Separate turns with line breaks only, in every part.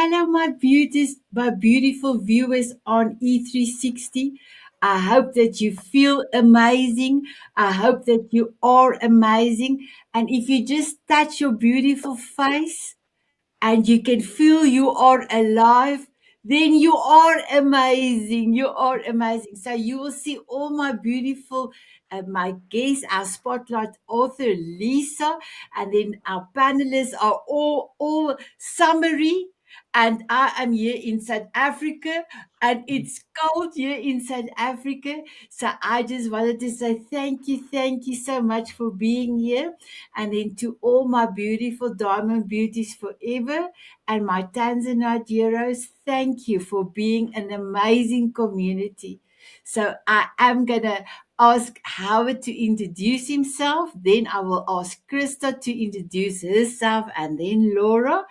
Hello, my beauties, my beautiful viewers on E360. I hope that you feel amazing. I hope that you are amazing. And if you just touch your beautiful face, and you can feel you are alive, then you are amazing. You are amazing. So you will see all my beautiful, my guests, our spotlight author Lisa, and then our panelists are all summary. And I am here in South Africa, and it's cold here in South Africa. So I just wanted to say thank you so much for being here. And then to all my beautiful diamond beauties forever and my Tanzanite heroes, thank you for being an amazing community. So I am going to ask Howard to introduce himself. Then I will ask Krista to introduce herself, and then Laura.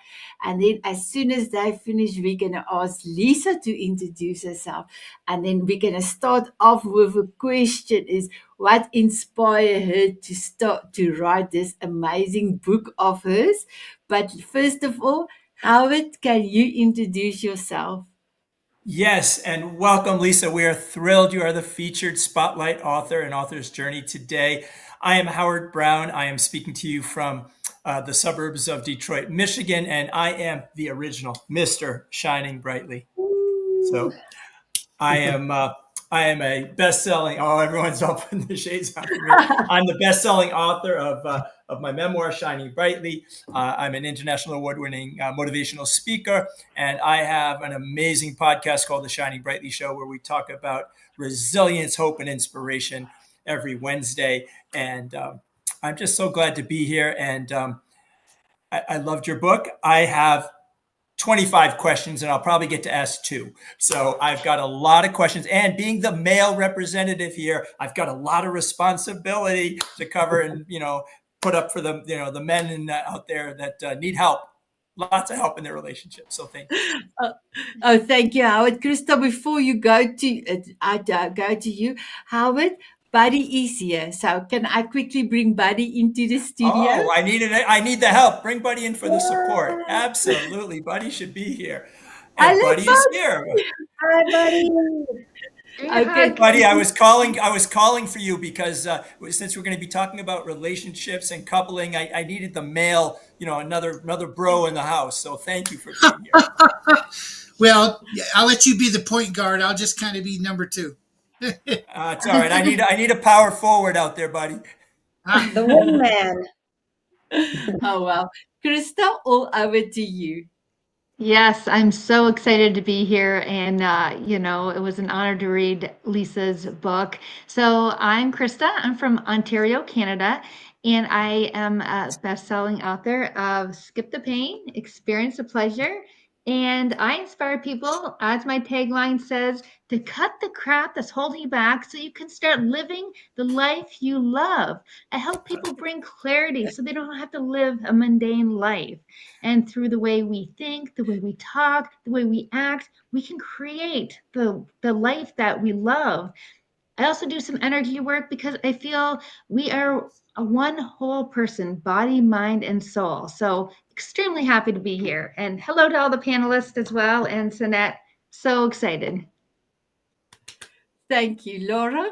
And then as soon as they finish, we're going to ask Lisa to introduce herself. And then we're going to start off with a question is, what inspired her to start to write this amazing book of hers? But first of all, Howard, can you introduce yourself?
Yes, and welcome, Lisa. We are thrilled you are the featured spotlight author in Author's Journey today. I am Howard Brown. I am speaking to you from the suburbs of Detroit, Michigan, and I am the original Mr. Shining Brightly. So I am a best-selling. Oh, everyone's all putting the shades on for me. I'm the best-selling author of my memoir, Shining Brightly. I'm an international award-winning motivational speaker, and I have an amazing podcast called The Shining Brightly Show, where we talk about resilience, hope, and inspiration every Wednesday. And I'm just so glad to be here. And I loved your book. I have 25 questions, and I'll probably get to ask two. So I've got a lot of questions. And being the male representative here, I've got a lot of responsibility to cover and, put up for the men out there that need help, lots of help in their relationships. So thank you.
Thank you, Howard. Krista, before you go to, go to you, Howard. Buddy is here, so can I quickly bring Buddy into the studio?
Oh, I need the help. Bring Buddy in for the support. Absolutely. Buddy should be here. And
Hello,
Buddy is here.
Hi, buddy.
Okay,
Buddy, I was calling for you because since we're going to be talking about relationships and coupling, I needed the male, another bro in the house. So thank you for being here.
Well, I'll let you be the point guard. I'll just kind of be number two.
It's all right. I need a power forward out there, buddy.
The wingman.
oh well, Krista, all over to you.
Yes, I'm so excited to be here. And, it was an honor to read Lisa's book. So I'm Krista. I'm from Ontario, Canada. And I am a best-selling author of Skip the Pain, Experience the Pleasure. And I inspire people, as my tagline says, to cut the crap that's holding you back so you can start living the life you love. I help people bring clarity so they don't have to live a mundane life. And through the way we think, the way we talk, the way we act, we can create the life that we love. I also do some energy work because I feel we are a one whole person, body, mind, and soul. So extremely happy to be here. And hello to all the panelists as well. And Sanette, so excited.
Thank you, Laura.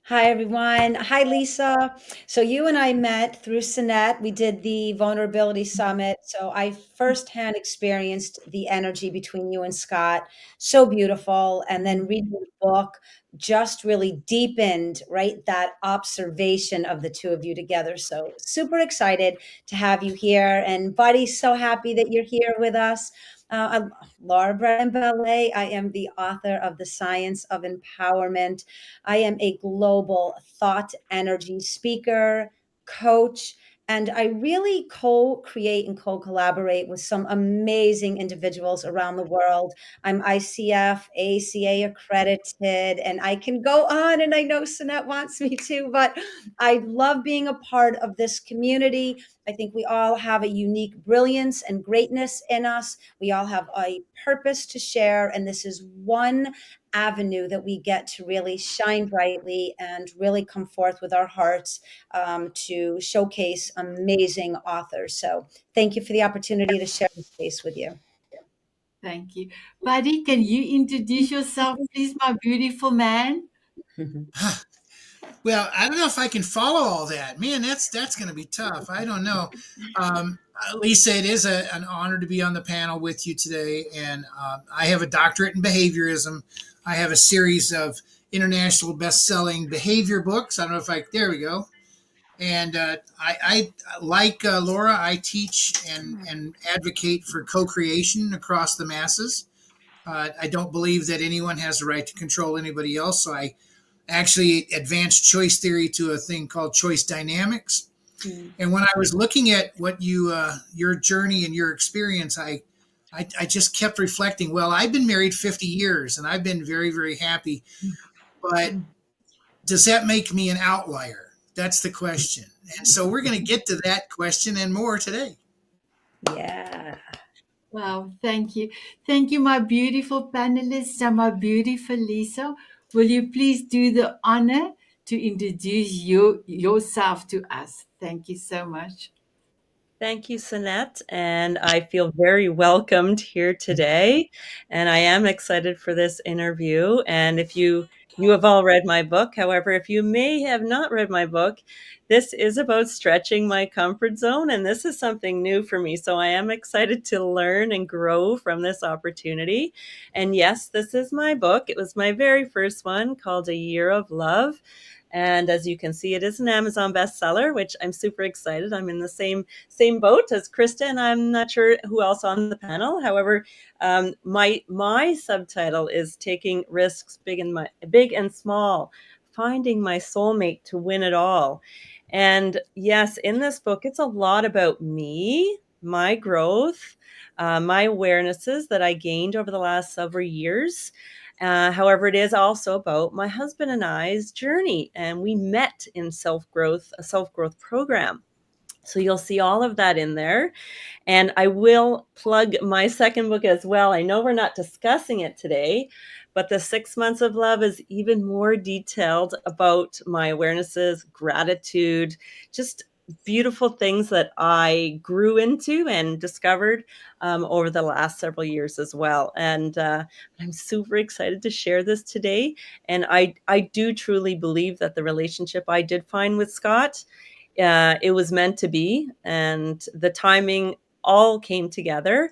Hi, everyone. Hi, Lisa. So you and I met through Sinette. We did the Vulnerability Summit. So I firsthand experienced the energy between you and Scott. So beautiful. And then reading the book just really deepened, right, that observation of the two of you together. So super excited to have you here. And Buddy, so happy that you're here with us. I'm Laura Brand Ballet. I am the author of The Science of Empowerment. I am a global thought energy speaker, coach, and I really co-create and co-collaborate with some amazing individuals around the world. I'm ICF, ACA accredited, and I can go on, and I know Sinette wants me to, but I love being a part of this community. I think we all have a unique brilliance and greatness in us. We all have a purpose to share, and this is one avenue that we get to really shine brightly and really come forth with our hearts to showcase amazing authors. So thank you for the opportunity to share this space with you.
Thank you. Buddy, can you introduce yourself, please, my beautiful man?
Well, I don't know if I can follow all that. Man, that's going to be tough. I don't know. Lisa, it is an honor to be on the panel with you today. And I have a doctorate in behaviorism. I have a series of international best-selling behavior books. I don't know if I, there we go. And I like Laura, I teach and advocate for co-creation across the masses. I don't believe that anyone has the right to control anybody else. So I actually advanced choice theory to a thing called choice dynamics.
Mm.
And when I was looking at what your journey and your experience, I just kept reflecting. Well, I've been married 50 years and I've been very, very happy. But does that make me an outlier? That's the question. And so we're going to get to that question and more today.
Yeah.
Wow, thank you. Thank you, my beautiful panelists and my beautiful Lisa. Will you please do the honor to introduce yourself to us? Thank you so much.
Thank you, Sinette, and I feel very welcomed here today, and I am excited for this interview. And if you have all read my book, however, if you may have not read my book, this is about stretching my comfort zone, and this is something new for me. So I am excited to learn and grow from this opportunity. And yes, this is my book. It was my very first one called A Year of Love. And as you can see, it is an Amazon bestseller, which I'm super excited. I'm in the same boat as Krista, and I'm not sure who else on the panel. However, my subtitle is Taking Risks Big and Small, Finding My Soulmate to Win It All. And yes, in this book, it's a lot about me, my growth, my awarenesses that I gained over the last several years. However, it is also about my husband and I's journey, and we met in a self-growth program. So you'll see all of that in there. And I will plug my second book as well. I know we're not discussing it today, but The 6 Months of Love is even more detailed about my awarenesses, gratitude, just beautiful things that I grew into and discovered over the last several years as well. And I'm super excited to share this today. And I do truly believe that the relationship I did find with Scott, it was meant to be, and the timing all came together.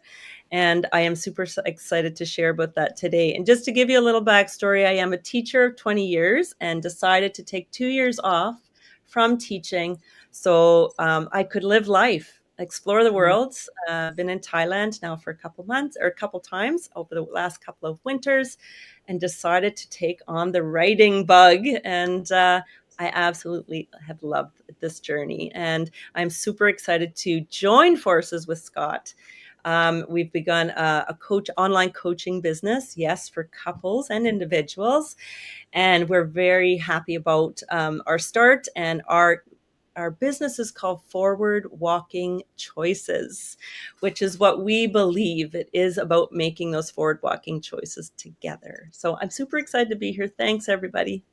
And I am super excited to share about that today. And just to give you a little backstory, I am a teacher of 20 years and decided to take 2 years off from teaching so I could live life, explore the world. Been in Thailand now for a couple months or a couple times over the last couple of winters, and decided to take on the writing bug. And I absolutely have loved this journey, and I'm super excited to join forces with Scott. We've begun a online coaching business, yes, for couples and individuals, and we're very happy about our start. And our business is called Forward Walking Choices, which is what we believe it is about, making those forward walking choices together. So I'm super excited to be here. Thanks, everybody.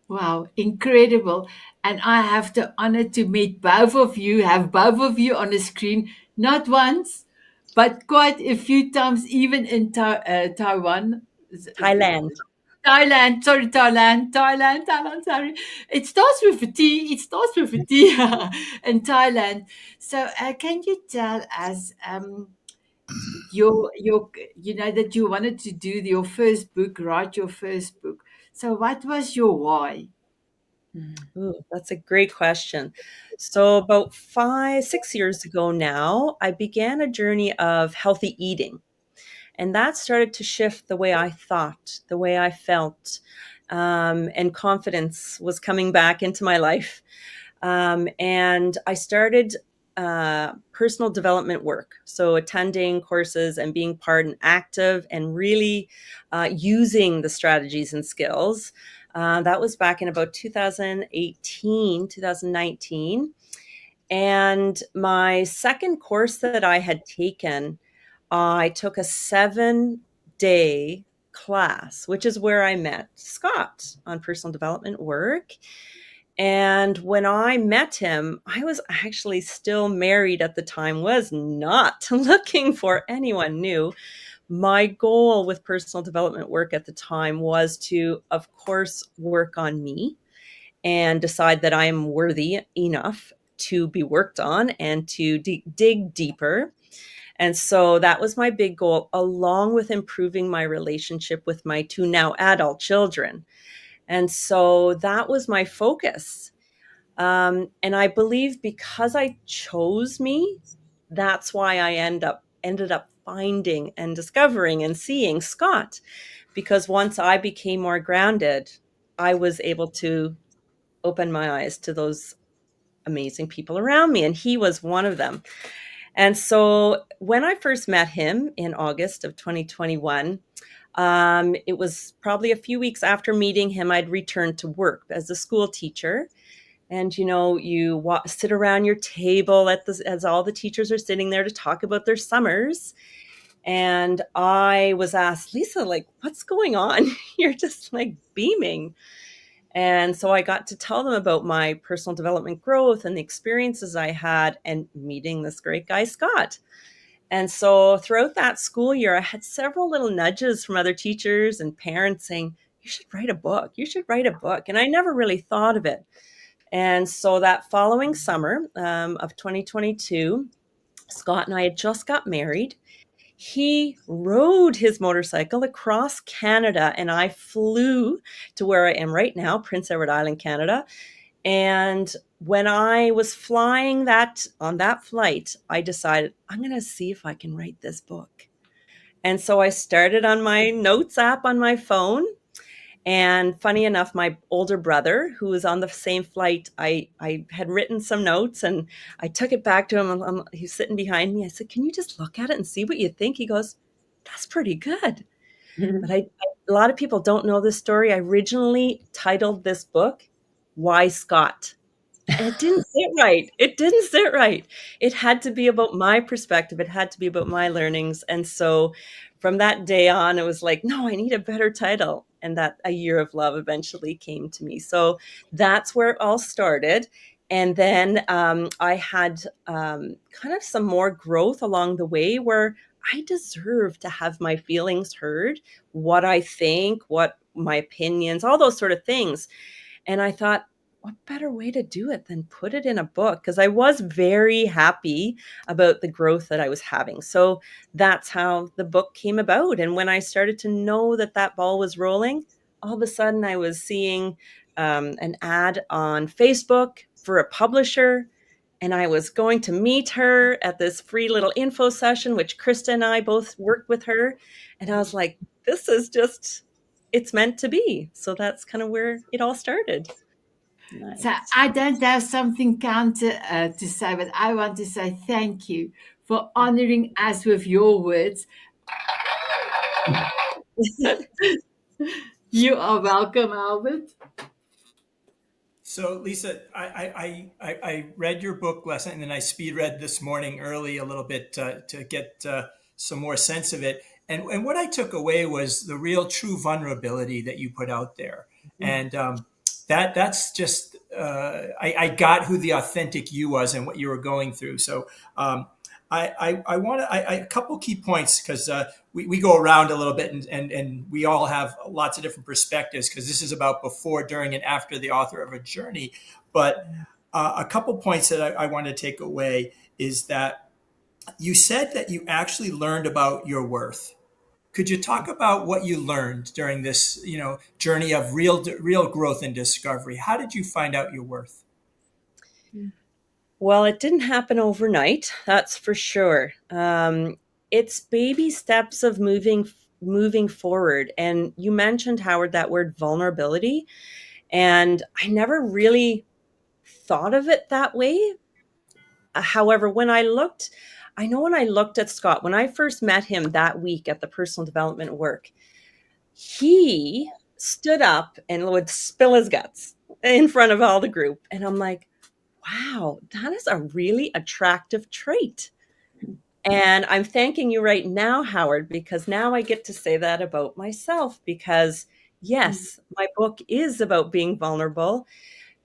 Wow, incredible. And I have the honor to meet both of you, have both of you on the screen, not once, but quite a few times, even in Taiwan.
Thailand.
Thailand, sorry. It starts with a T. It starts with a T in Thailand. So, can you tell us your you know that you wanted to do your first book, write your first book. So, what was your why?
Ooh, that's a great question. So about 6 years ago now, I began a journey of healthy eating. And that started to shift the way I thought, the way I felt, and confidence was coming back into my life. And I started personal development work. So attending courses and being part and active and really using the strategies and skills. That was back in about 2018, 2019. And my second course that I had taken, I took a 7-day class, which is where I met Scott on personal development work. And when I met him, I was actually still married at the time, was not looking for anyone new. my goal with personal development work at the time was to, of course, work on me and decide that I am worthy enough to be worked on and to dig deeper. And so that was my big goal, along with improving my relationship with my two now adult children. And so that was my focus. And I believe because I chose me, that's why I ended up finding and discovering and seeing Scott. Because once I became more grounded, I was able to open my eyes to those amazing people around me. And he was one of them. And so when I first met him in August of 2021, it was probably a few weeks after meeting him, I'd returned to work as a school teacher. And you sit around your table as all the teachers are sitting there to talk about their summers. And I was asked, Lisa, like, what's going on? You're just like beaming. And so I got to tell them about my personal development growth and the experiences I had and meeting this great guy, Scott. And so throughout that school year, I had several little nudges from other teachers and parents saying, you should write a book. You should write a book. And I never really thought of it. And so that following summer of 2022, Scott and I had just got married. He rode his motorcycle across Canada, and I flew to where I am right now, Prince Edward Island, Canada. And when I was flying on that flight, I decided I'm going to see if I can write this book. And so I started on my notes app on my phone. And funny enough, my older brother, who was on the same flight, I had written some notes and I took it back to him. He's sitting behind me. I said, can you just look at it and see what you think? He goes, that's pretty good. But a lot of people don't know this story. I originally titled this book, Why Scott? And it didn't sit right. It didn't sit right. It had to be about my perspective. It had to be about my learnings. And so from that day on, it was like, no, I need a better title. And that A Year of Love eventually came to me. So that's where it all started. And then I had kind of some more growth along the way where I deserve to have my feelings heard, what I think, what my opinions, all those sort of things. And I thought, what better way to do it than put it in a book? Because I was very happy about the growth that I was having. So that's how the book came about. And when I started to know that ball was rolling, all of a sudden I was seeing an ad on Facebook for a publisher. And I was going to meet her at this free little info session, which Krista and I both worked with her. And I was like, this is just, it's meant to be. So that's kind of where it all started. Nice.
So I don't have something counter to say, but I want to say thank you for honoring us with your words. You are welcome, Albert.
So, Lisa, I read your book lesson, and then I speed read this morning early a little bit to get some more sense of it. And what I took away was the real true vulnerability that you put out there. And that's just, I got who the authentic you was and what you were going through. So I want to, a couple key points, because we go around a little bit and we all have lots of different perspectives, because this is about before, during, and after the author of a journey. But a couple points that I want to take away is that you said that you actually learned about your worth. Could you talk about what you learned during this, journey of real growth and discovery? How did you find out your worth?
Well, it didn't happen overnight, that's for sure. It's baby steps of moving forward. And you mentioned, Howard, that word vulnerability, and I never really thought of it that way. However, when I looked at Scott, when I first met him that week at the personal development work, he stood up and would spill his guts in front of all the group. And I'm like, wow, that is a really attractive trait. And I'm thanking you right now, Howard, because now I get to say that about myself, because yes, my book is about being vulnerable,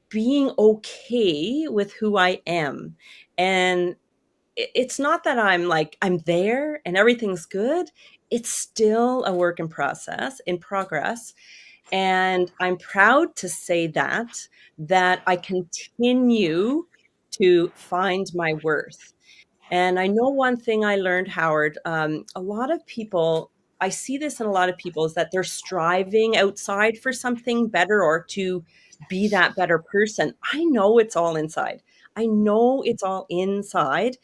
being okay with who I am. And it's not that I'm there and everything's good. it's still a work in progress. And I'm proud to say that I continue to find my worth. And I know one thing I learned, Howard, a lot of people, I see this in a lot of people, is that they're striving outside for something better or to be that better person. I know it's all inside. I know it's all inside.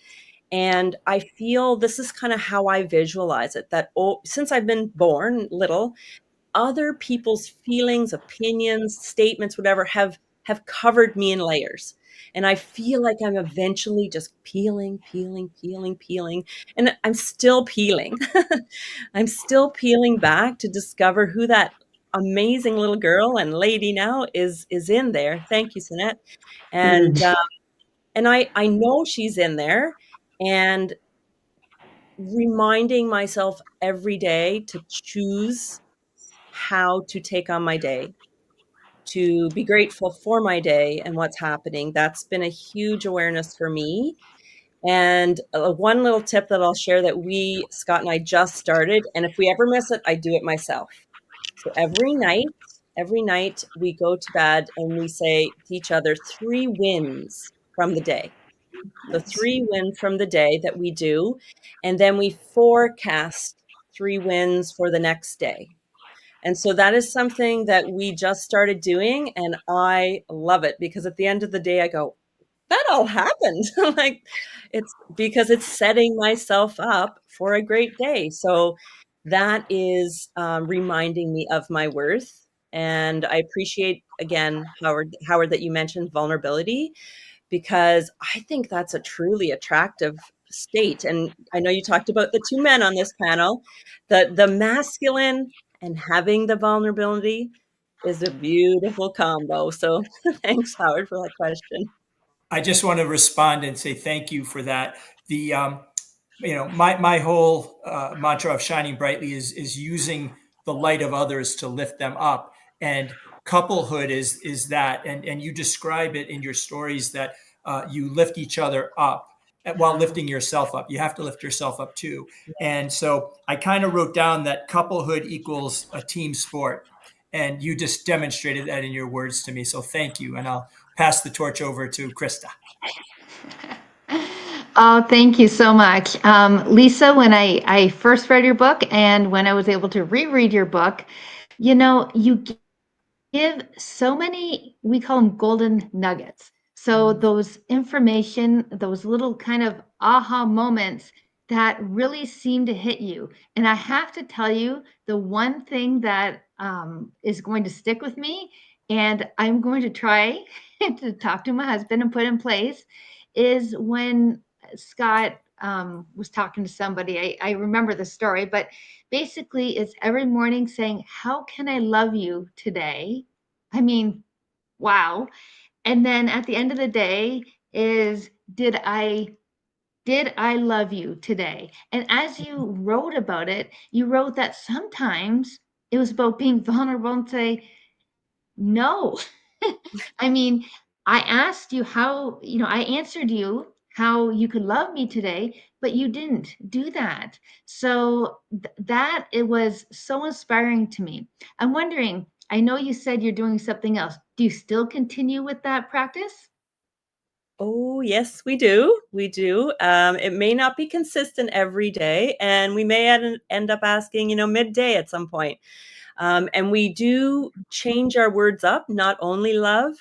And I feel this is kind of how I visualize it, that since I've been born little, other people's feelings, opinions, statements, whatever, have covered me in layers. And I feel like I'm eventually just peeling. And I'm still peeling. I'm still peeling back to discover who that amazing little girl and lady now is in there. Thank you, Sinette. And I know she's in there, and reminding myself every day to choose how to take on my day, to be grateful for my day and what's happening. That's been a huge awareness for me. And one little tip that I'll share that Scott and I just started, and if we ever miss it, I do it myself. So every night we go to bed and we say to each other 3 wins from the day. The 3 wins from the day that we do. And then we forecast 3 wins for the next day. And so that is something that we just started doing. And I love it because at the end of the day, I go, that all happened. Like, it's because it's setting myself up for a great day. So that is reminding me of my worth. And I appreciate, again, Howard, that you mentioned vulnerability, because I think that's a truly attractive state. And I know you talked about the 2 men on this panel, the masculine and having the vulnerability is a beautiful combo. So thanks, Howard, for that question.
I just want to respond and say thank you for that. The my whole mantra of shining brightly is using the light of others to lift them up, and couplehood is that, and you describe it in your stories that you lift each other up while lifting yourself up. You have to lift yourself up too, and so I kind of wrote down that couplehood equals a team sport, and you just demonstrated that in your words to me. So thank you, and I'll pass the torch over to Krista.
Oh, thank you so much. Lisa, when I first read your book and when I was able to reread your book, you give so many, we call them golden nuggets. So those information, those little kind of aha moments that really seem to hit you. And I have to tell you, the one thing that is going to stick with me, and I'm going to try to talk to my husband and put in place, is when Scott was talking to somebody. I remember the story, but basically it's every morning saying, how can I love you today? I mean, wow. And then at the end of the day is, did I love you today? And as you wrote about it, you wrote that sometimes it was about being vulnerable and say, no. I mean, I asked you how, I answered you how you could love me today, but you didn't do that. So that it was so inspiring to me. I'm wondering, I know you said you're doing something else. Do you still continue with that practice?
Oh, yes, we do. We do. It may not be consistent every day, and we may end up asking, midday at some point. And we do change our words up, not only love.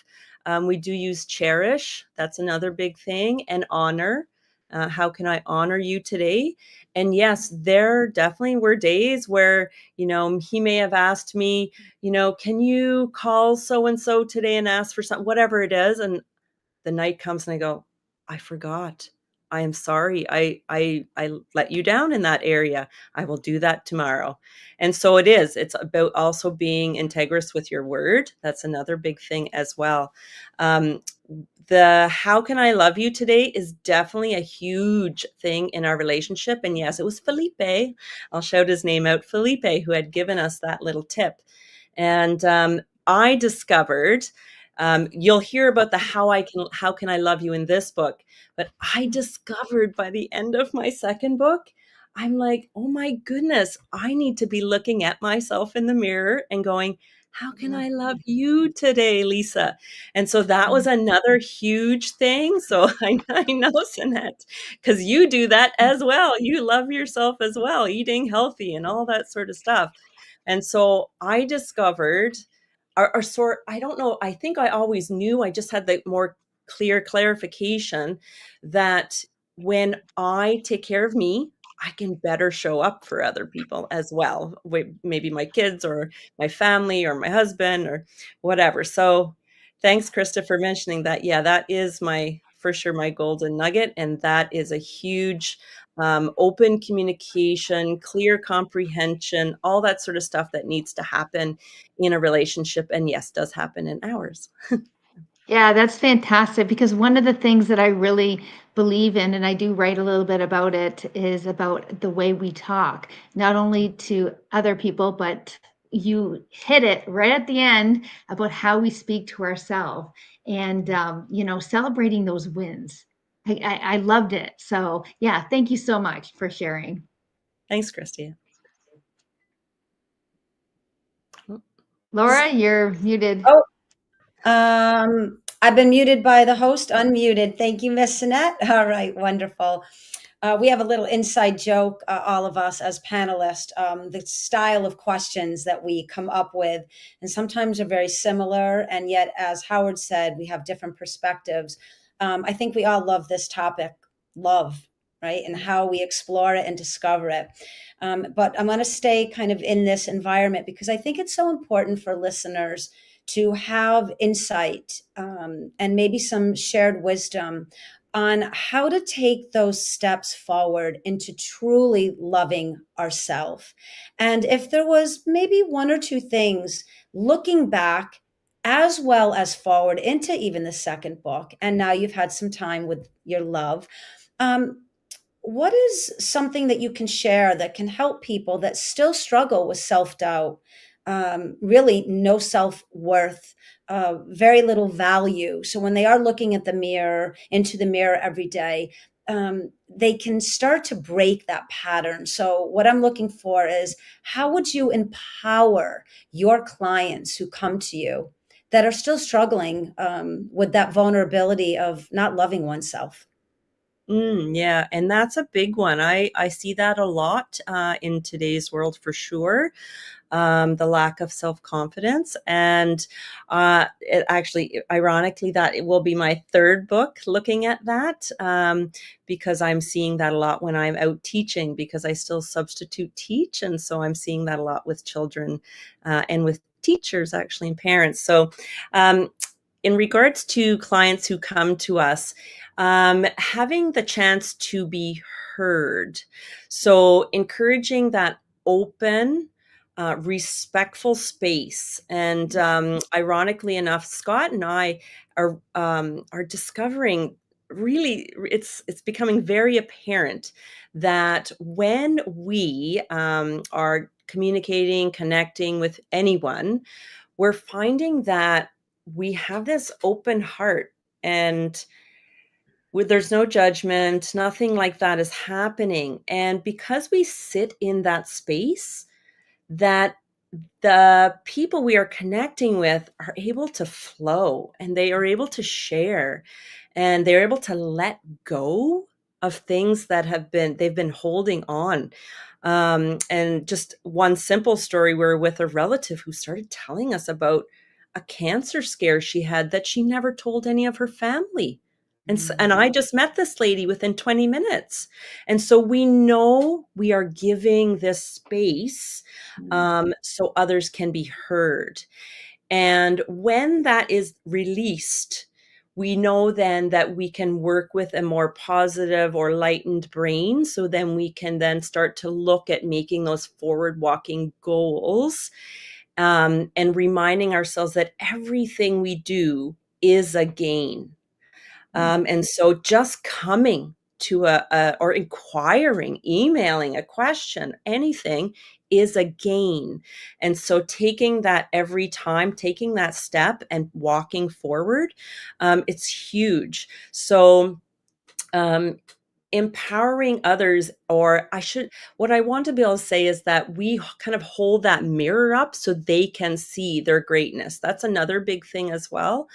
We do use cherish. That's another big thing. And honor. How can I honor you today? And yes, there definitely were days where, he may have asked me, can you call so and so today and ask for something, whatever it is. And the night comes and I go, I forgot. I am sorry. I let you down in that area. I will do that tomorrow. And so it is. It's about also being integrous with your word. That's another big thing as well. The how can I love you today is definitely a huge thing in our relationship. And yes, it was Felipe. I'll shout his name out, Felipe, who had given us that little tip. And I discovered, you'll hear about the how can I love you in this book, but I discovered by the end of my second book, I'm like, oh my goodness, I need to be looking at myself in the mirror and going, how can I love you today, Lisa? And so that was another huge thing. So I know, Sanette, because you do that as well. You love yourself as well, eating healthy and all that sort of stuff. And so I discovered, or sort, I don't know, I think I always knew, I just had the more clear clarification that when I take care of me, I can better show up for other people as well. Maybe my kids or my family or my husband or whatever. So thanks, Krista, for mentioning that. Yeah, that is for sure, my golden nugget. And that is a huge open communication, clear comprehension, all that sort of stuff that needs to happen in a relationship. And yes, does happen in ours.
Yeah, that's fantastic because one of the things that I really believe in, and I do write a little bit about it, is about the way we talk, not only to other people, but you hit it right at the end about how we speak to ourselves and, celebrating those wins. I loved it. So, yeah, thank you so much for sharing.
Thanks, Christy.
Laura, you're muted.
Oh, I've been muted by the host, unmuted. Thank you, Miss Sinette. All right, wonderful. We have a little inside joke, all of us as panelists. The style of questions that we come up with, and sometimes are very similar, and yet, as Howard said, we have different perspectives. I think we all love this topic, love, right, and how we explore it and discover it. But I'm going to stay kind of in this environment because I think it's so important for listeners to have insight and maybe some shared wisdom on how to take those steps forward into truly loving ourselves. And if there was maybe one or two things looking back as well as forward into even the second book, and now you've had some time with your love, um, what is something that you can share that can help people that still struggle with self-doubt, really no self-worth, very little value? So when they are looking at the mirror, into the mirror every day, they can start to break that pattern. So what I'm looking for is, how would you empower your clients who come to you that are still struggling with that vulnerability of not loving oneself?
Yeah, and that's a big one. I see that a lot in today's world for sure. The lack of self-confidence. And it actually, ironically, that it will be my third book looking at that, because I'm seeing that a lot when I'm out teaching, because I still substitute teach. And so I'm seeing that a lot with children and with teachers, actually, and parents. So in regards to clients who come to us, having the chance to be heard. So encouraging that open, respectful space. And ironically enough, Scott and I are discovering, really, it's becoming very apparent that when we are communicating, connecting with anyone, we're finding that we have this open heart, and there's no judgment, nothing like that is happening. And because we sit in that space, that the people we are connecting with are able to flow, and they are able to share, and they're able to let go of things that they've been holding on. And just one simple story, we're with a relative who started telling us about a cancer scare she had that she never told any of her family. And I just met this lady within 20 minutes. And so we know we are giving this space so others can be heard. And when that is released, we know then that we can work with a more positive or lightened brain. So then we can then start to look at making those forward walking goals, and reminding ourselves that everything we do is a gain. And so just coming to or inquiring, emailing a question, anything is a gain. And so taking that every time, taking that step and walking forward, it's huge. So empowering others, or what I want to be able to say is that we kind of hold that mirror up so they can see their greatness. That's another big thing as well.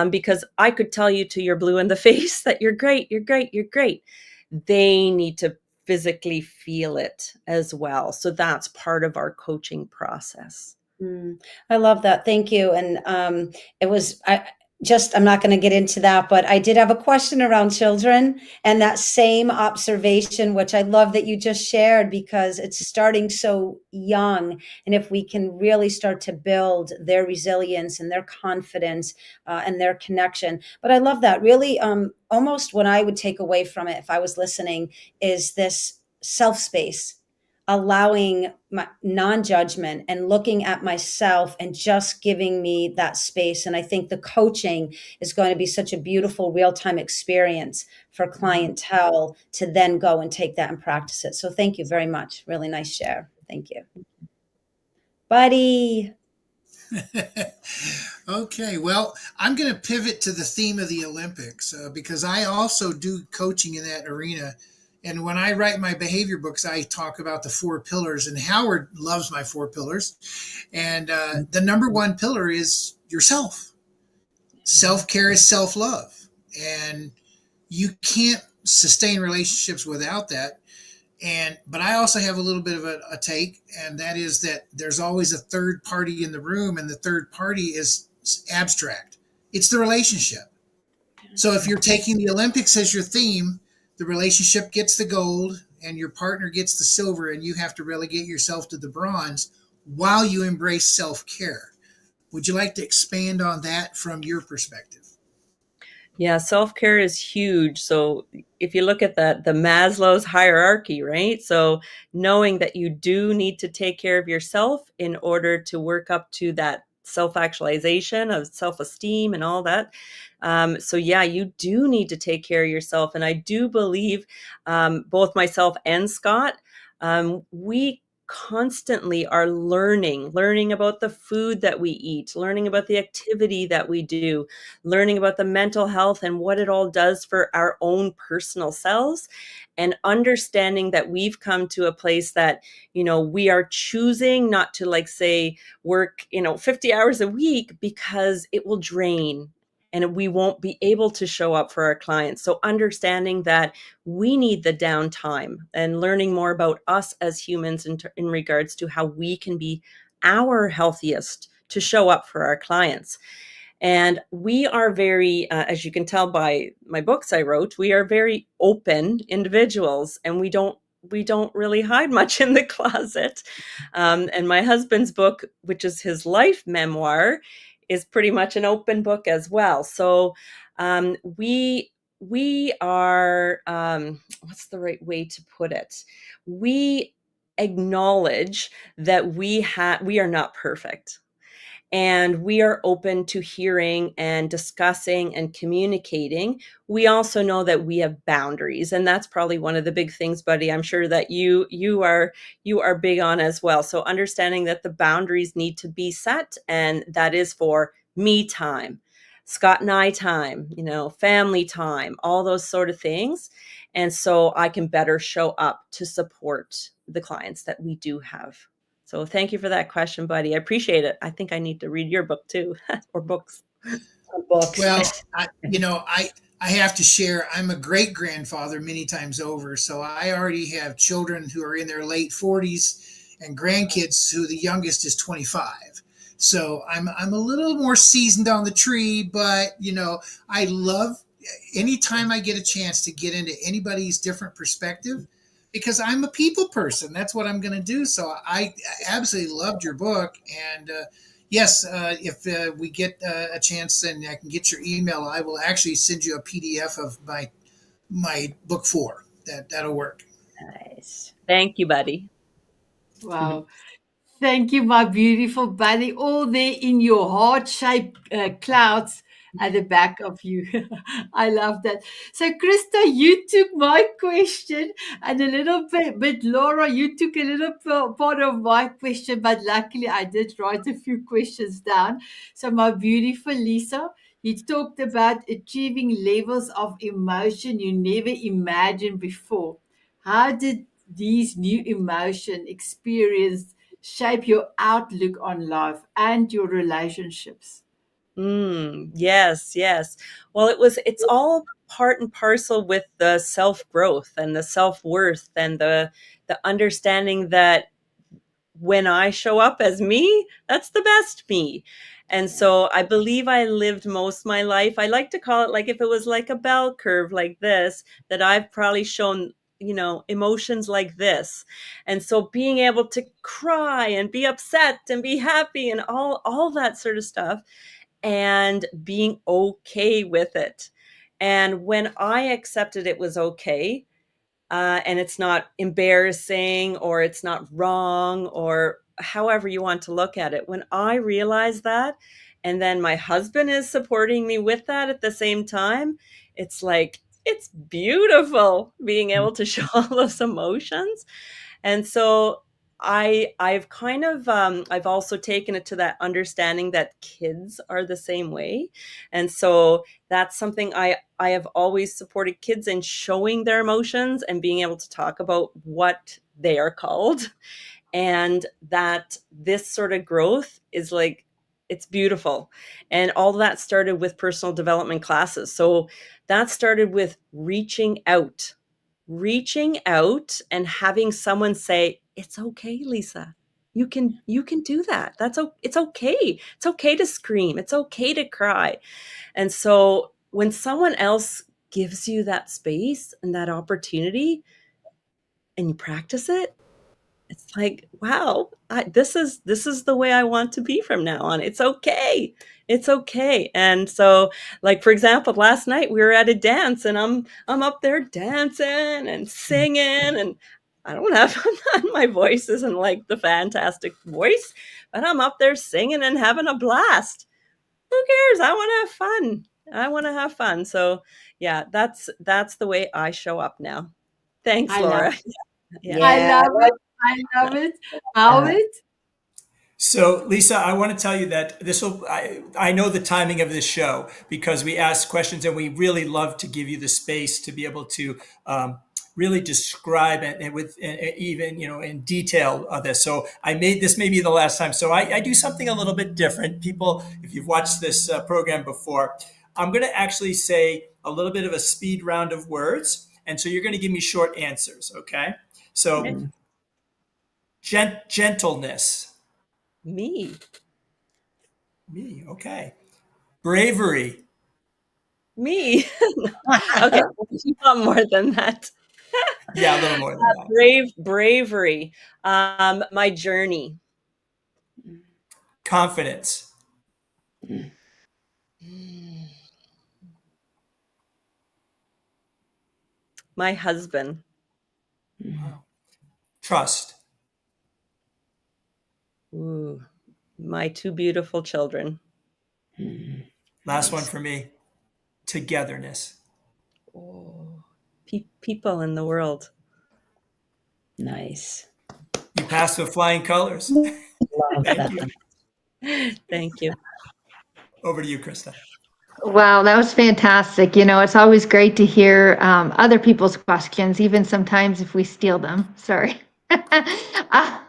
Because I could tell you till you're blue in the face that you're great, you're great, you're great. They need to physically feel it as well. So that's part of our coaching process.
I love that. Thank you. And it was I'm not going to get into that, but I did have a question around children and that same observation, which I love that you just shared because it's starting so young. And if we can really start to build their resilience and their confidence and their connection. But I love that. Really, almost what I would take away from it if I was listening is this self space, allowing my non-judgment and looking at myself and just giving me that space. And I think the coaching is going to be such a beautiful real-time experience for clientele to then go and take that and practice it. So thank you very much. Really nice share. Thank you. Buddy.
Okay, well, I'm going to pivot to the theme of the Olympics because I also do coaching in that arena. And when I write my behavior books, I talk about the 4 pillars, and Howard loves my 4 pillars. And the number 1 pillar is yourself. Self-care is self-love. And you can't sustain relationships without that. But I also have a little bit of a take, and that is that there's always a third party in the room, and the third party is abstract. It's the relationship. So if you're taking the Olympics as your theme, the relationship gets the gold and your partner gets the silver, and you have to relegate yourself to the bronze while you embrace self-care. Would you like to expand on that from your perspective?
Yeah, self-care is huge. So if you look at the Maslow's hierarchy, right? So knowing that you do need to take care of yourself in order to work up to that self-actualization of self-esteem and all that. So yeah, you do need to take care of yourself. And I do believe both myself and Scott, we constantly are learning about the food that we eat, learning about the activity that we do, learning about the mental health and what it all does for our own personal selves, and understanding that we've come to a place that, we are choosing not to, like, say, work, 50 hours a week because it will drain and we won't be able to show up for our clients. So understanding that we need the downtime and learning more about us as humans in regards to how we can be our healthiest to show up for our clients. And we are very, as you can tell by my books I wrote, we are very open individuals, and we don't really hide much in the closet. And my husband's book, which is his life memoir, is pretty much an open book as well. So we are, what's the right way to put it? We acknowledge that we are not perfect. And we are open to hearing and discussing and communicating. We also know that we have boundaries, and that's probably one of the big things, buddy. I'm sure that you are big on as well. So understanding that the boundaries need to be set, and that is for me time, Scott and I time, family time, all those sort of things. And so I can better show up to support the clients that we do have. So thank you for that question, buddy. I appreciate it. I think I need to read your book too, or books.
Well, I have to share, I'm a great grandfather many times over. So I already have children who are in their late 40s and grandkids who the youngest is 25. So I'm a little more seasoned on the tree, but I love anytime I get a chance to get into anybody's different perspective, because I'm a people person. That's what I'm going to do. So I absolutely loved your book. And yes, if we get a chance and I can get your email, I will actually send you a PDF of my book 4. That'll work.
Nice. Thank you, buddy.
Wow. Thank you, my beautiful buddy. All there in your heart-shaped clouds at the back of you. I love that. So, Krista, you took my question, and a little bit, Laura, you took a little part of my question, but luckily I did write a few questions down. So, my beautiful Lisa, He talked about achieving levels of emotion you never imagined before. How did these new emotion experience shape your outlook on life and your relationships?
Yes, yes. Well, it's all part and parcel with the self-growth and the self-worth and the understanding that when I show up as me, that's the best me. And so I believe I lived most of my life. I like to call it like if it was like a bell curve like this, that I've probably shown, emotions like this. And so being able to cry and be upset and be happy and all that sort of stuff and being okay with it. And when I accepted it was okay, and it's not embarrassing or it's not wrong or however you want to look at it. When I realize that, and then my husband is supporting me with that at the same time, it's like, it's beautiful being able to show all those emotions. And so I've kind of I've also taken it to that understanding that kids are the same way. And so that's something I have always supported kids in showing their emotions and being able to talk about what they are called, and that this sort of growth is like, it's beautiful. And all that started with personal development classes. So that started with reaching out and having someone say, it's okay, Lisa, you can do that. It's okay. It's okay to scream. It's okay to cry. And so when someone else gives you that space and that opportunity and you practice it, it's like, wow, this is the way I want to be from now on. It's okay. It's okay. And so, like for example, last night we were at a dance, and I'm up there dancing and singing, and I don't have my voice isn't like the fantastic voice, but I'm up there singing and having a blast. Who cares? I want to have fun. I want to have fun. So, yeah, that's the way I show up now. Thanks,
I love
Laura.
it.
Yeah.
I
Yeah,
love it. I love it. Howard?
So, Lisa, I want to tell you that I know the timing of this show because we ask questions and we really love to give you the space to be able to really describe and with and even, in detail of this. So I made this may be the last time. So I do something a little bit different. People, if you've watched this program before, I'm going to actually say a little bit of a speed round of words. And so you're going to give me short answers. Okay. So gentleness.
Me.
Me. Okay. Bravery.
Me. Okay, you want more than that.
Yeah, a little more than that.
Bravery. My journey.
Confidence.
My husband.
Wow. Trust.
Ooh, my two beautiful children.
Last one
Nice.
for me. Togetherness.
Oh, people in the world.
Nice.
You passed with flying colors.
Love
Thank
that.
you.
Thank you.
Over to you, Krista.
Wow, that was fantastic. It's always great to hear other people's questions, even sometimes if we steal them. Sorry. Uh,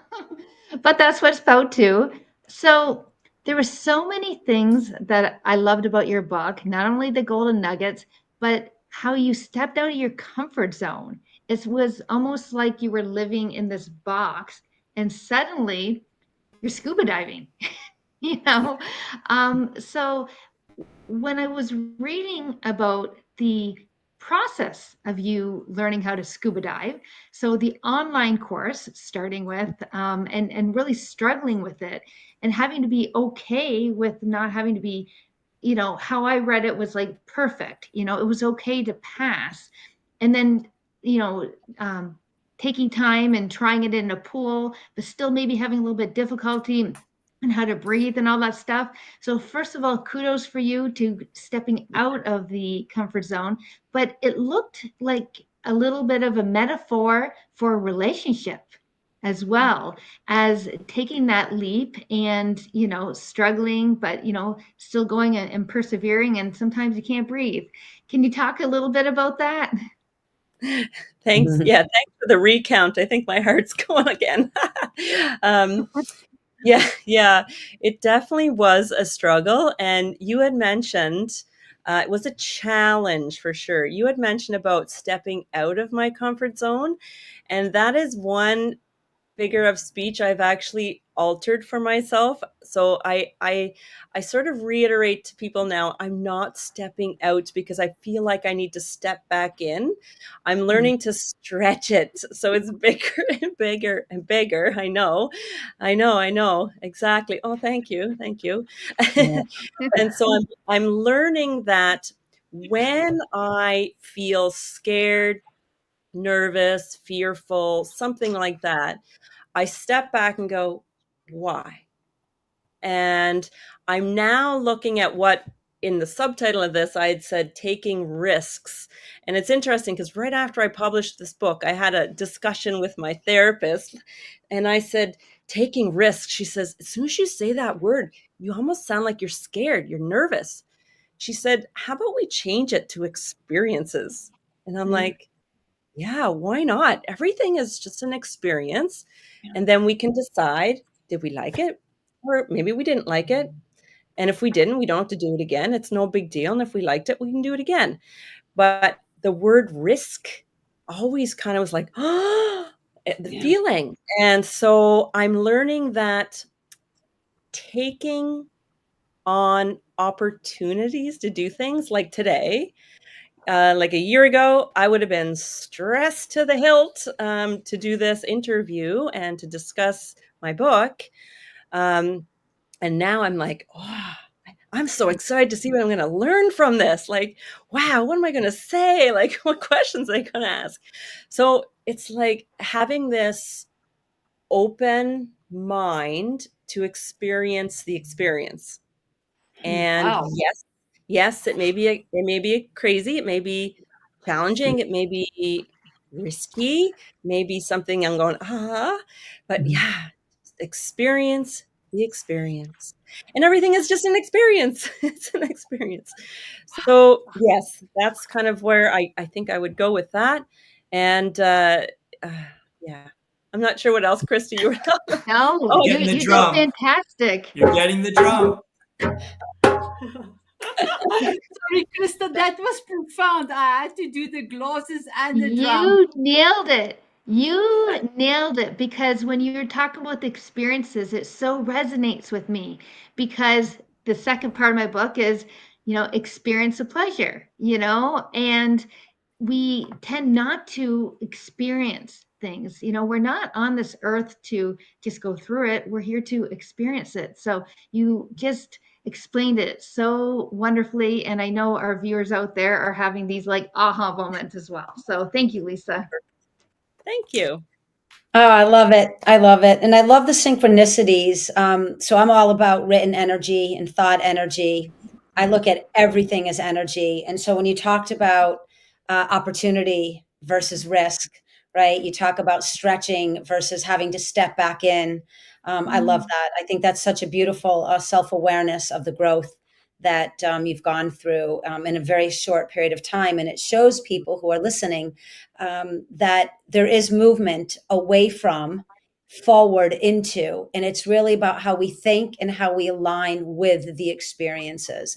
but that's what it's about too. So there were so many things that I loved about your book, not only the golden nuggets, but how you stepped out of your comfort zone. It was almost like you were living in this box and suddenly you're scuba diving, you know? So when I was reading about the process of you learning how to scuba dive, so the online course, starting with and really struggling with it, and having to be okay with not having to be, how I read it was like perfect. It was okay to pass, and then you know taking time and trying it in a pool, but still maybe having a little bit difficulty and how to breathe and all that stuff. So first of all, kudos for you to stepping out of the comfort zone, but it looked like a little bit of a metaphor for a relationship. as well as taking that leap and, struggling, but, still going and persevering. And sometimes you can't breathe. Can you talk a little bit about that?
Thanks. Yeah, thanks for the recount. I think my heart's going again. um, yeah, it definitely was a struggle. And you had mentioned it was a challenge for sure. You had mentioned about stepping out of my comfort zone. And that is one figure of speech I've actually altered for myself. So I sort of reiterate to people now, I'm not stepping out because I feel like I need to step back in. I'm learning to stretch it. So it's bigger and bigger and bigger. I know. Exactly. Oh, thank you. Thank you. And so I'm learning that when I feel scared, nervous, fearful, something like that, I step back and go, why? And I'm now looking at what in the subtitle of this I had said taking risks. And it's interesting because right after I published this book, I had a discussion with my therapist and I said, taking risks. She says, as soon as you say that word, you almost sound like you're scared, you're nervous. She said, how about we change it to experiences? And I'm like, yeah, why not? Everything is just an experience. And then we can decide, did we like it? Or maybe we didn't like it. And if we didn't, we don't have to do it again. It's no big deal. And if we liked it, we can do it again. But the word risk always kind of was like, oh, the
Yeah.
feeling. And so I'm learning that taking on opportunities to do things like today, like a year ago, I would have been stressed to the hilt to do this interview and to discuss my book. Um, and now I'm like, oh, I'm so excited to see what I'm going to learn from this. Like, wow, what am I going to say? Like, what questions am I going to ask? So it's like having this open mind to experience the experience. And
Wow.
yes, it may be crazy, it may be challenging, it may be risky, maybe something I'm going, but yeah, just experience the experience. And everything is just an experience. It's an experience. So yes, that's kind of where I think I would go with that. And uh, yeah, I'm not sure what else, Krista, you were.
No,
Oh,
Getting the
you did
drum.
fantastic.
You're getting the drum.
Sorry, Krista, that was profound. I had to do the glasses and the drum.
You nailed it. You nailed it because when you're talking about the experiences, it so resonates with me because the second part of my book is, experience of pleasure, and we tend not to experience things. We're not on this earth to just go through it. We're here to experience it. So you just explained it so wonderfully. And I know our viewers out there are having these like aha moments as well. So thank you, Lisa.
thank you.
Oh, I love it. I love it. And I love the synchronicities. So I'm all about written energy and thought energy. I look at everything as energy. And so when you talked about opportunity versus risk, right? You talk about stretching versus having to step back in. I love that. I think that's such a beautiful self awareness of the growth that you've gone through in a very short period of time. And it shows people who are listening that there is movement away from, forward into, and it's really about how we think and how we align with the experiences.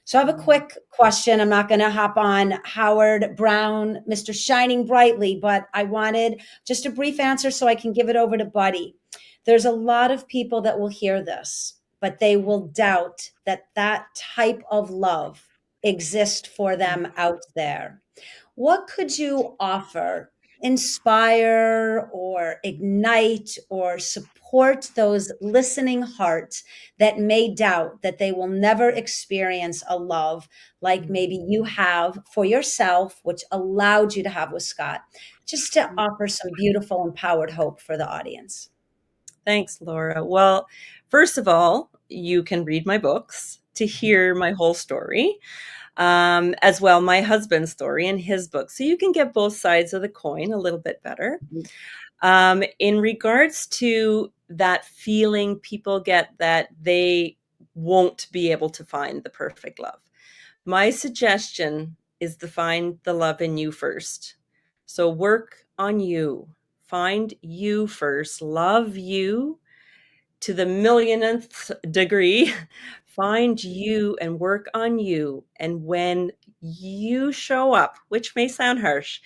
So I have a quick question. I'm not going to hop on Howard Brown, Mr. Shining Brightly, but I wanted just a brief answer so I can give it over to Buddy. There's a lot of people that will hear this, but they will doubt that that type of love exists for them out there. What could you offer, inspire or ignite or support those listening hearts that may doubt that they will never experience a love like maybe you have for yourself, which allowed you to have with Scott, just to offer some beautiful, empowered hope for the audience?
Thanks, Laura. Well, first of all, you can read my books to hear my whole story. as well my husband's story in his book. So you can get both sides of the coin a little bit better. In regards to that feeling people get that they won't be able to find the perfect love, my suggestion is to find the love in you first. So work on you. Find you first. Love you to the millionth degree. Find you and work on you. And when you show up, which may sound harsh,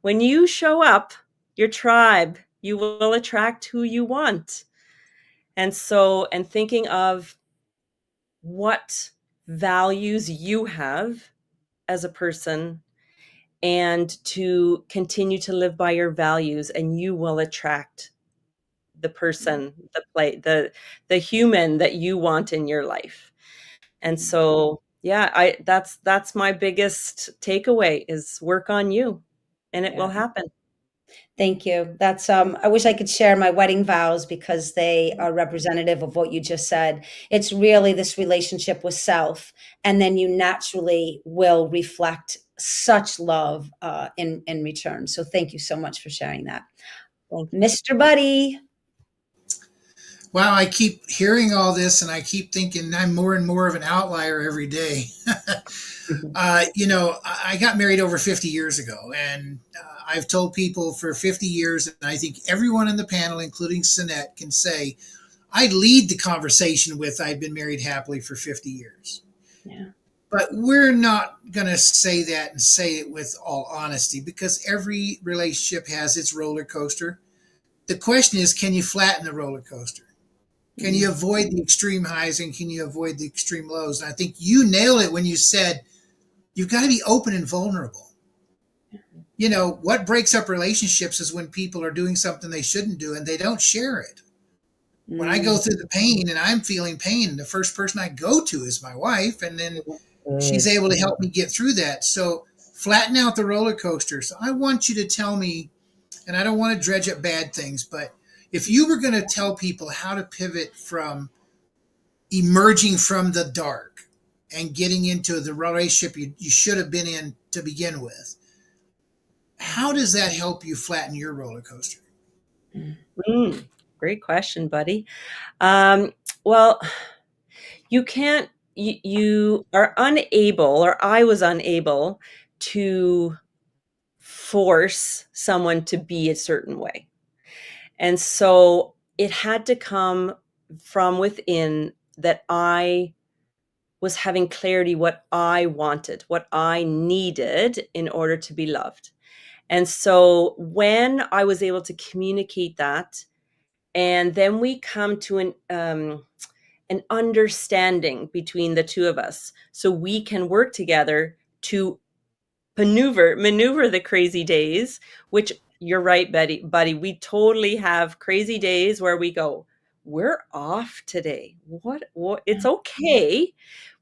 when you show up, your tribe, you will attract who you want. And so, and thinking of what values you have as a person, and to continue to live by your values, and you will attract the person, the human that you want in your life. And so, yeah, that's my biggest takeaway is work on you, and it will
Yeah.
happen.
Thank you. That's I wish I could share my wedding vows because they are representative of what you just said. It's really this relationship with self, and then you naturally will reflect such love in return. So thank you so much for sharing that.
Thank you.
Mr. Buddy.
Wow, I keep hearing all this and I keep thinking I'm more and more of an outlier every day. I got married over 50 years ago, and I've told people for 50 years, and I think everyone in the panel, including Sinette, can say I lead the conversation with I've been married happily for 50 years.
Yeah.
But we're not going to say that and say it with all honesty, because every relationship has its roller coaster. The question is, can you flatten the roller coaster? Can you avoid the extreme highs and can you avoid the extreme lows? And I think you nailed it when you said you've got to be open and vulnerable. What breaks up relationships is when people are doing something they shouldn't do and they don't share it. When I go through the pain and I'm feeling pain, the first person I go to is my wife, and then she's able to help me get through that. So flatten out the roller coaster. So I want you to tell me, and I don't want to dredge up bad things, but if you were going to tell people how to pivot from emerging from the dark and getting into the relationship you should have been in to begin with, how does that help you flatten your roller coaster?
Great question, buddy. Well, you are unable, or I was unable to force someone to be a certain way. And so it had to come from within, that I was having clarity what I wanted, what I needed in order to be loved. And so when I was able to communicate that, and then we come to an understanding between the two of us, so we can work together to maneuver the crazy days, which you're right, buddy. We totally have crazy days where we go, we're off today. What? It's okay.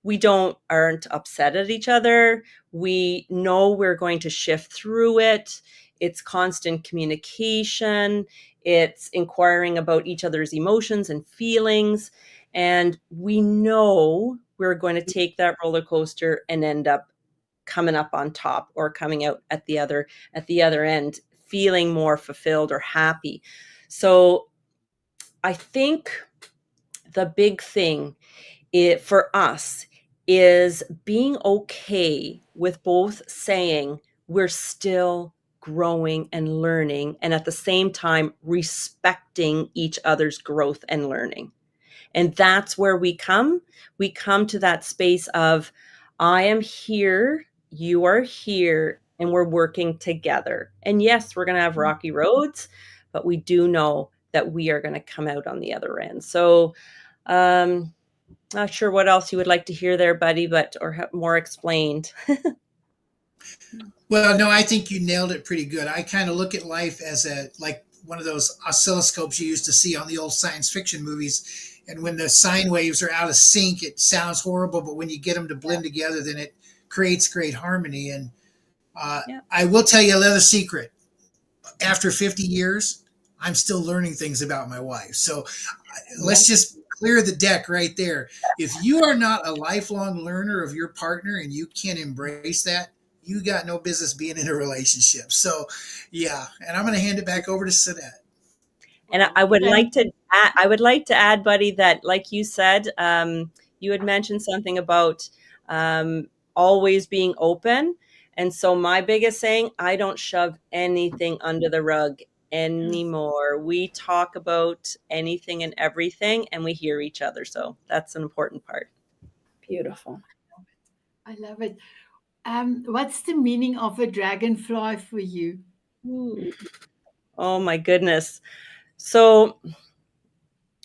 We aren't upset at each other. We know we're going to shift through it. It's constant communication. It's inquiring about each other's emotions and feelings. And we know we're going to take that roller coaster and end up coming up on top, or coming out at the other end feeling more fulfilled or happy. So I think the big thing for us is being okay with both saying we're still growing and learning, and at the same time respecting each other's growth and learning. And that's where we come to that space of, I am here, you are here, and we're working together. And yes, we're going to have rocky roads, but we do know that we are going to come out on the other end. So, not sure what else you would like to hear there, buddy, or more explained.
Well, no, I think you nailed it pretty good. I kind of look at life as like one of those oscilloscopes you used to see on the old science fiction movies. And when the sine waves are out of sync, it sounds horrible, but when you get them to blend together, then it creates great harmony. And I will tell you another secret. After 50 years, I'm still learning things about my wife. So let's just clear the deck right there. If you are not a lifelong learner of your partner and you can't embrace that, you got no business being in a relationship. So, yeah. And I'm going to hand it back over to Sinette.
And I would
Thank
like to add, buddy, that like you said, you had mentioned something about always being open. And so my biggest saying, I don't shove anything under the rug anymore. We talk about anything and everything and we hear each other. So that's an important part.
Beautiful.
I love it. What's the meaning of a dragonfly for you?
Ooh. Oh my goodness. So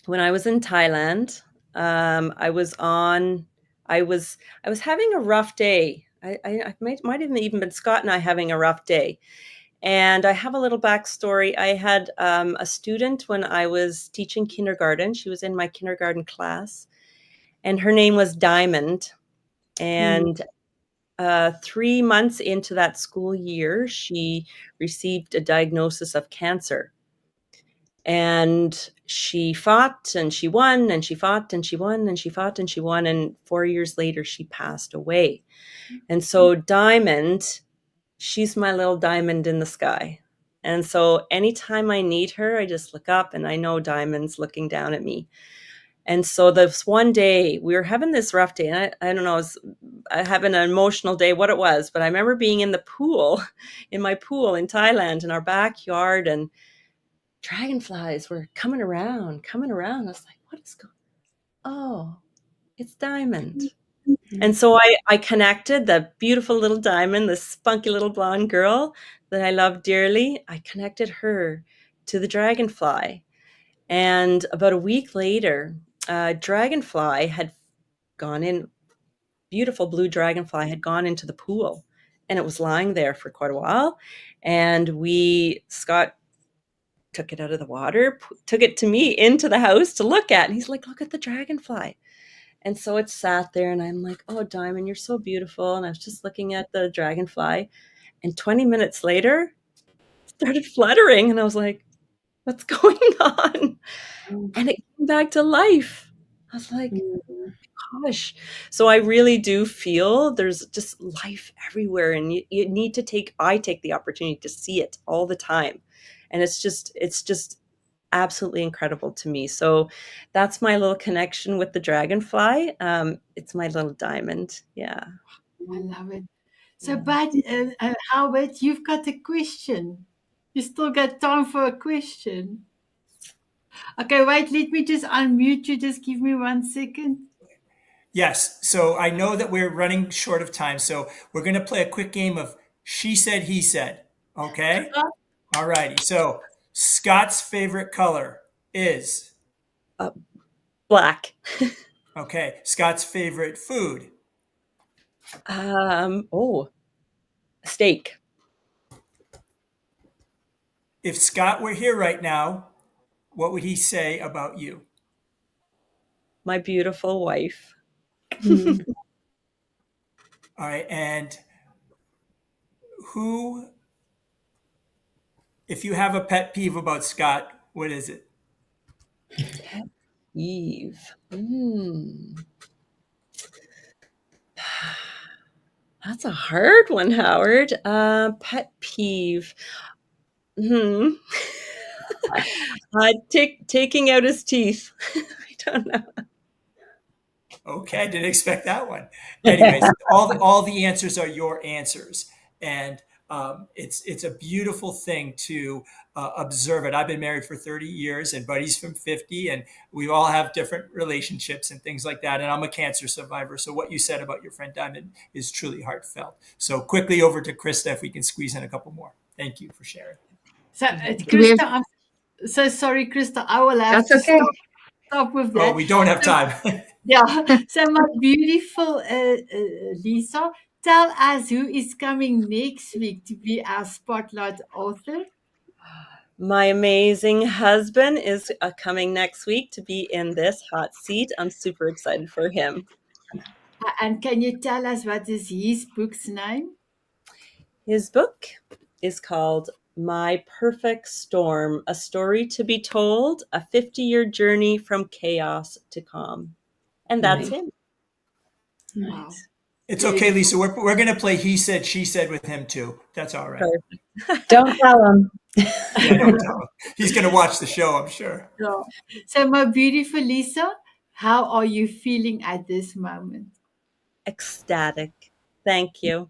when I was in Thailand, I was on. I was having a rough day. I might have even been Scott and I having a rough day. And I have a little backstory. I had a student when I was teaching kindergarten. She was in my kindergarten class, and her name was Diamond.
Mm.
And 3 months into that school year, she received a diagnosis of cancer. And she fought and she won and she fought and she won and she fought and she won. And 4 years later, she passed away. And so Diamond, she's my little diamond in the sky. And so anytime I need her, I just look up and I know Diamond's looking down at me. And so this one day we were having this rough day, and I don't know, I was having an emotional day, what it was, but I remember being in the pool, in my pool in Thailand in our backyard, and dragonflies were coming around, coming around. I was like, what is going on? Oh, it's Diamond. And so I connected the beautiful little Diamond, the spunky little blonde girl that I love dearly. I connected her to the dragonfly. And about a week later, dragonfly had gone in, beautiful blue dragonfly had gone into the pool, and it was lying there for quite a while. And Scott took it out of the water, took it to me into the house to look at. And he's like, look at the dragonfly. And so it sat there, and I'm like, oh, Diamond, you're so beautiful. And I was just looking at the dragonfly. And 20 minutes later, it started fluttering. And I was like, what's going on? And it came back to life. I was like, gosh. So I really do feel there's just life everywhere. And you need to I take the opportunity to see it all the time. And it's just absolutely incredible to me. So that's my little connection with the dragonfly. It's my little diamond. Yeah.
I love it. So, but Howard, you've got a question. You still got time for a question. Okay, wait, let me just unmute you. Just give me 1 second.
Yes. So I know that we're running short of time. So we're going to play a quick game of she said, he said. Okay. All righty. So Scott's favorite color is,
Uh, Black.
okay. Scott's favorite food.
Oh, steak.
If Scott were here right now, what would he say about you?
My beautiful wife.
Mm.
All right. And who, if you have a pet peeve about Scott, what is it?
Eve. That's a hard one, Howard. Pet peeve. Hmm. Taking out his teeth. I don't know.
Okay, I didn't expect that one. Anyways, all the answers are your answers, and it's a beautiful thing to observe it. I've been married for 30 years, and Buddy's from 50, and we all have different relationships and things like that. And I'm a cancer survivor, so what you said about your friend Diamond is truly heartfelt. So quickly over to Krista, if we can squeeze in a couple more. Thank you for sharing.
So,
Do we have,
Krista, I'm so sorry, Krista. I will have
that's
to
okay.
stop with
Oh,
that.
we don't have time.
Yeah. So, my beautiful Lisa, tell us who is coming next week to be our spotlight author.
My amazing husband is coming next week to be in this hot seat. I'm super excited for him.
And can you tell us what is his book's name?
His book is called My Perfect Storm, a story to be told, a 50-year journey from chaos to calm. And that's
Nice.
him.
Wow.
It's okay,
Beautiful.
Lisa. We're going to play He Said, She Said with him too. That's all right.
Perfect.
Don't tell them.
Yeah, don't tell him. He's going to watch the show, I'm sure.
So, my beautiful Lisa, how are you feeling at this moment?
Ecstatic. Thank you.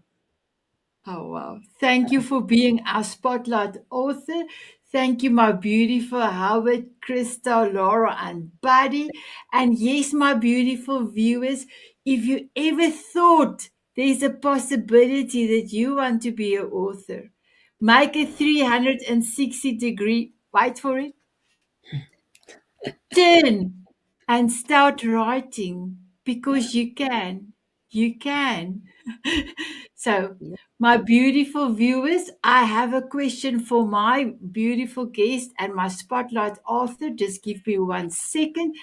Oh, wow. Thank you for being our spotlight author. Thank you, my beautiful Howard, Krista, Laura, and Buddy. And yes, my beautiful viewers, if you ever thought there's a possibility that you want to be an author, make a 360-degree, wait for it, turn and start writing because you can. You can. So, my beautiful viewers, I have a question for my beautiful guest and my spotlight author. Just give me 1 second.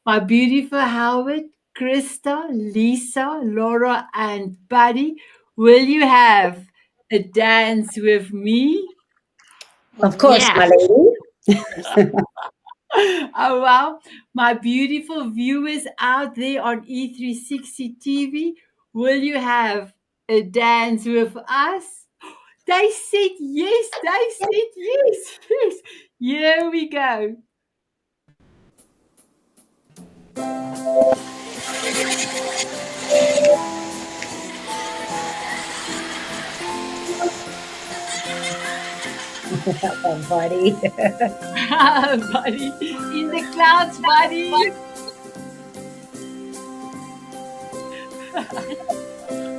My beautiful Howard, Krista, Lisa, Laura, and Buddy, will you have a dance with me?
Of course,
Yeah.
my lady.
Oh, wow. My beautiful viewers out there on E360 TV, will you have a dance with us? They said yes. They said yes. Yes. Here we go.
Oh, buddy.
Buddy. In the clouds, buddy.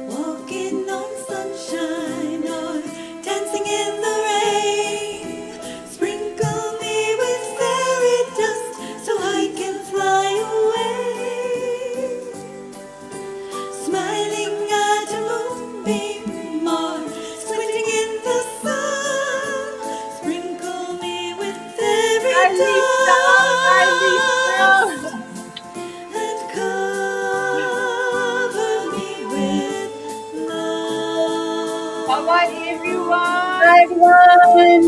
Walking on sunshine or dancing in the rain. Sprinkle me with fairy dust so I can fly away. Smiling at a moonbeam or squinting in the sun. Sprinkle me with fairy
Bye, Lisa. Bye,
dust
Lisa.
and cover me with love.
Bye-bye, everyone.
Bye, everyone.